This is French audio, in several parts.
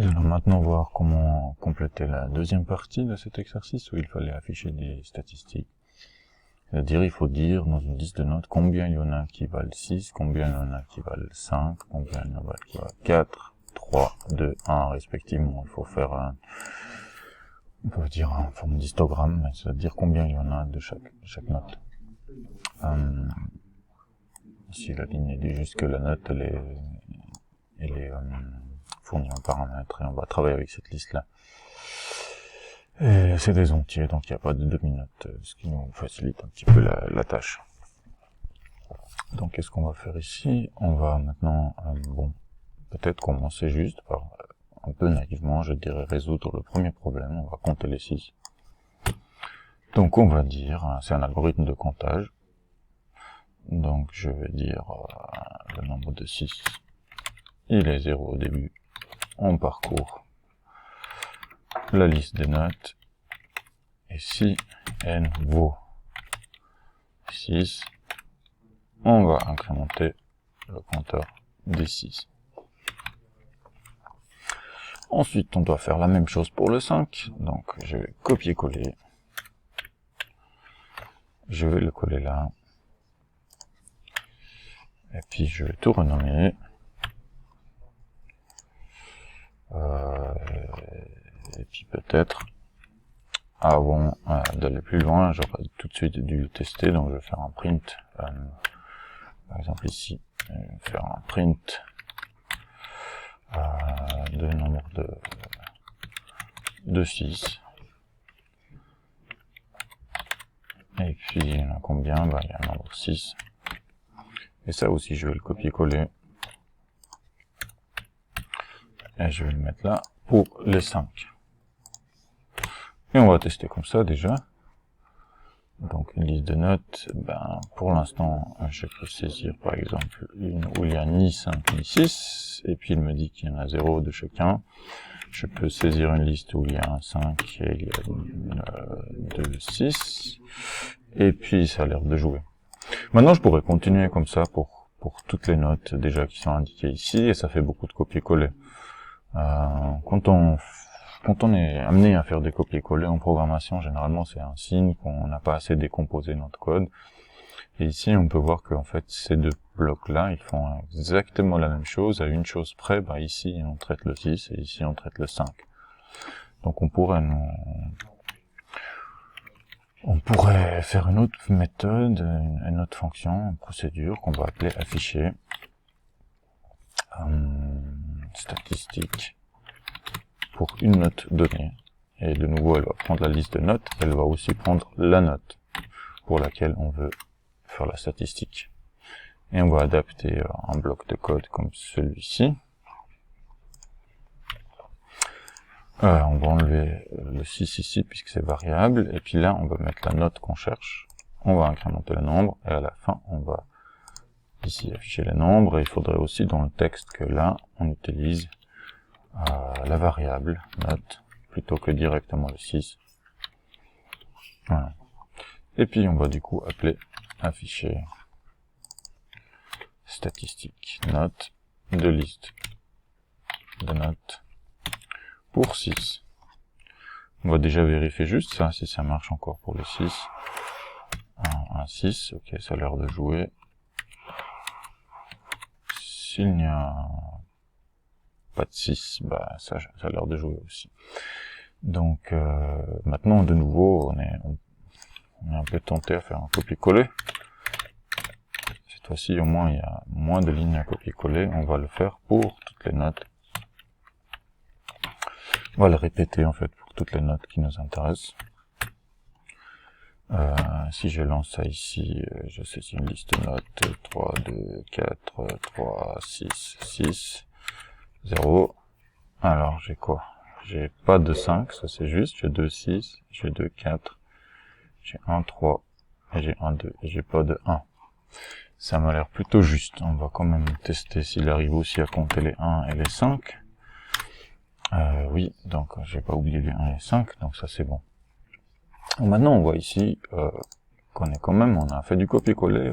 Nous allons maintenant voir comment compléter la deuxième partie de cet exercice où il fallait afficher des statistiques. C'est-à-dire, il faut dire dans une liste de notes combien il y en a qui valent 6, combien il y en a qui valent 5, combien il y en a qui valent 4, 3, 2, 1 respectivement. Il faut faire on peut dire en forme d'histogramme, c'est-à-dire combien il y en a de chaque note. Ici, la ligne dit juste que la note, elle est fournie en paramètres et on va travailler avec cette liste-là. Et c'est des entiers, donc il n'y a pas de demi-notes, ce qui nous facilite un petit peu la tâche. Donc qu'est-ce qu'on va faire ici? On va maintenant, peut-être commencer juste par, un peu naïvement, je dirais, résoudre le premier problème. On va compter les 6. Donc on va dire, c'est un algorithme de comptage. Donc je vais dire le nombre de 6, il est 0 au début. On parcourt la liste des notes. Et si n vaut 6, on va incrémenter le compteur des 6. Ensuite, on doit faire la même chose pour le 5. Donc je vais copier-coller. Je vais le coller là. Et puis je vais tout renommer. Et puis peut-être, avant d'aller plus loin, j'aurais tout de suite dû tester, donc je vais faire un print. Par exemple ici, je vais faire un print de nombre de 6. Et puis il y en a combien? Il y a un nombre 6. Et ça aussi, je vais le copier-coller. Et je vais le mettre là pour les 5. Et on va tester comme ça déjà. Donc une liste de notes, pour l'instant, je peux saisir par exemple une où il y a ni 5 ni 6, et puis il me dit qu'il y en a 0 de chacun. Je peux saisir une liste où il y a un 5 et il y a 2, 6, et puis ça a l'air de jouer. Maintenant je pourrais continuer comme ça pour toutes les notes déjà qui sont indiquées ici, et ça fait beaucoup de copier-coller. Quand on est amené à faire des copier-coller en programmation, généralement c'est un signe qu'on n'a pas assez décomposé notre code. Et ici on peut voir que en fait ces deux blocs-là, ils font exactement la même chose, à une chose près. Ici on traite le 6 et ici on traite le 5. Donc on pourrait faire une autre méthode, une autre fonction, une procédure qu'on va appeler afficher statistique pour une note donnée. Et de nouveau, elle va prendre la liste de notes, elle va aussi prendre la note pour laquelle on veut faire la statistique. Et on va adapter un bloc de code comme celui-ci. On va enlever le 6 ici puisque c'est variable, et puis là on va mettre la note qu'on cherche, on va incrémenter le nombre, et à la fin on va ici afficher les nombres, et il faudrait aussi dans le texte que là on utilise la variable note plutôt que directement le 6. Voilà. Et puis on va du coup appeler afficher statistique note de liste de notes pour 6. On va déjà vérifier juste ça, si ça marche encore pour le 6. Un 6, ok, ça a l'air de jouer. S'il n'y a pas de 6, ça a l'air de jouer aussi. Donc maintenant de nouveau on est un peu tenté à faire un copier-coller. Cette fois-ci au moins il y a moins de lignes à copier-coller, on va le faire pour toutes les notes. On va le répéter en fait pour toutes les notes qui nous intéressent. Si je lance ça ici, je saisis une liste de notes 3, 2, 4, 3, 6, 6, 0. Alors j'ai quoi? J'ai pas de 5, ça c'est juste, j'ai 2 6, j'ai 2 4, j'ai 1 3, et j'ai 1 2, et j'ai pas de 1. Ça m'a l'air plutôt juste, on va quand même tester s'il arrive aussi à compter les 1 et les 5. Oui, donc j'ai pas oublié les 1 et les 5, donc ça c'est bon. Maintenant on voit ici qu'on est quand même, on a fait du copier-coller,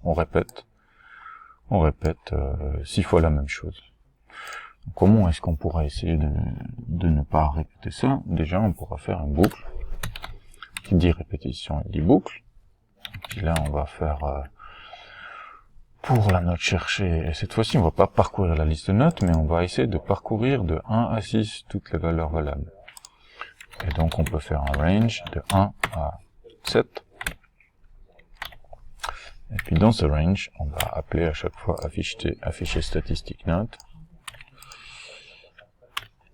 on répète 6 fois la même chose. Comment est-ce qu'on pourra essayer de ne pas répéter ça? Déjà, on pourra faire une boucle. Qui dit répétition, il dit boucle. Et puis là, on va faire pour la note cherchée. Et cette fois-ci, on va pas parcourir la liste de notes, mais on va essayer de parcourir de 1 à 6 toutes les valeurs valables. Et donc, on peut faire un range de 1 à 7. Et puis, dans ce range, on va appeler à chaque fois afficher statistique note.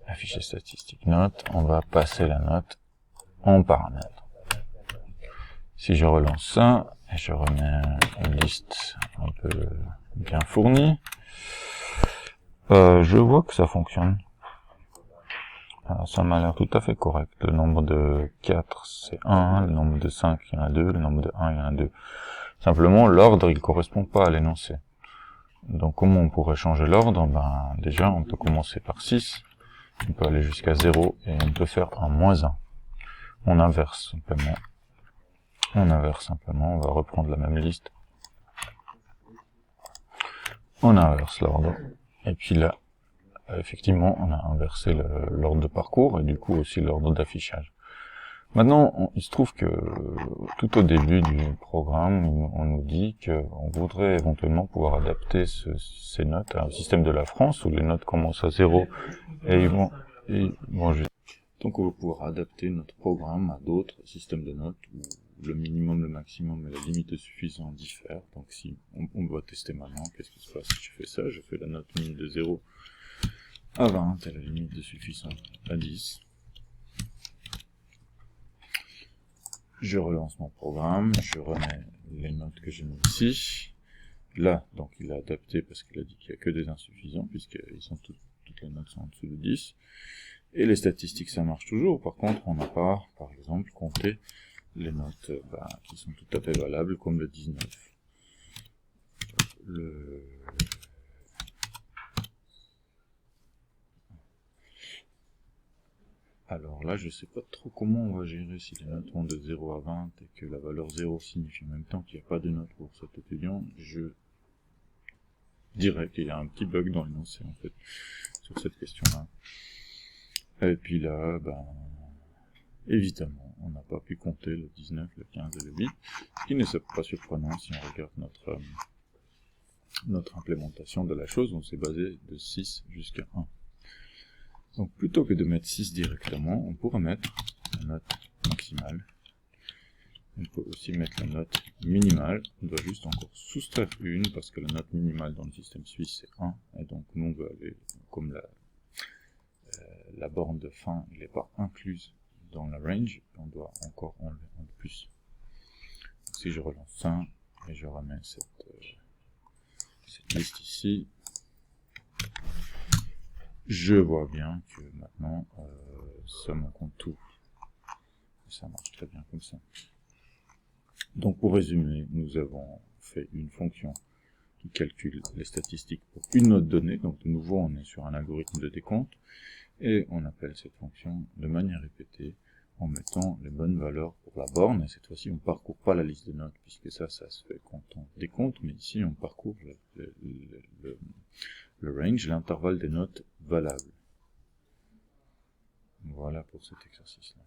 Afficher statistique note, on va passer la note en paramètre. Si je relance ça, et je remets une liste un peu bien fournie, je vois que ça fonctionne. Ça m'a l'air tout à fait correct. Le nombre de 4, c'est 1, le nombre de 5, il y en a 2, le nombre de 1, il y en a 2. Simplement, l'ordre, il correspond pas à l'énoncé. Donc, comment on pourrait changer l'ordre? Ben, déjà, on peut commencer par 6, on peut aller jusqu'à 0, et on peut faire un -1. On inverse simplement. On va reprendre la même liste. On inverse l'ordre. Et puis là, effectivement, on a inversé l'ordre de parcours et du coup aussi l'ordre d'affichage. Maintenant, il se trouve que tout au début du programme, on nous dit qu'on voudrait éventuellement pouvoir adapter ces notes à un système de la France où les notes commencent à 0 et vont donc on va pouvoir adapter notre programme à d'autres systèmes de notes où le minimum, le maximum et la limite de suffisant diffèrent. Donc si on doit tester maintenant, qu'est-ce qui se passe si je fais ça? Je fais la note min de 0 à 20 et la limite de suffisant à 10. Je relance mon programme, je remets les notes que j'ai mis ici. Là, donc il a adapté parce qu'il a dit qu'il n'y a que des insuffisants, puisqu'ils sont toutes les notes sont en dessous de 10. Et les statistiques, ça marche toujours. Par contre, on n'a pas, par exemple, compté les notes qui sont tout à fait valables, comme le 19. Alors là, je sais pas trop comment on va gérer si les notes vont de 0 à 20 et que la valeur 0 signifie en même temps qu'il n'y a pas de note pour cet étudiant. Je dirais qu'il y a un petit bug dans l'énoncé, en fait, sur cette question-là. Et puis là, évidemment, on n'a pas pu compter le 19, le 15 et le 8, ce qui n'est pas surprenant si on regarde notre implémentation de la chose. On s'est basé de 6 jusqu'à 1. Donc plutôt que de mettre 6 directement, on pourrait mettre la note maximale. On peut aussi mettre la note minimale. On doit juste encore soustraire une parce que la note minimale dans le système suisse c'est 1. Et donc nous on veut aller, comme la borne de fin n'est pas incluse dans la range, on doit encore enlever un de plus. Donc, si je relance ça et je remets cette liste ici, je vois bien que maintenant ça m'en compte tout. Ça marche très bien comme ça. Donc pour résumer, nous avons fait une fonction qui calcule les statistiques pour une note donnée. Donc de nouveau on est sur un algorithme de décompte. Et on appelle cette fonction de manière répétée en mettant les bonnes valeurs pour la borne. Et cette fois-ci on ne parcourt pas la liste de notes puisque ça se fait quand on décompte. Mais ici on parcourt le range, l'intervalle des notes valables. Voilà pour cet exercice-là.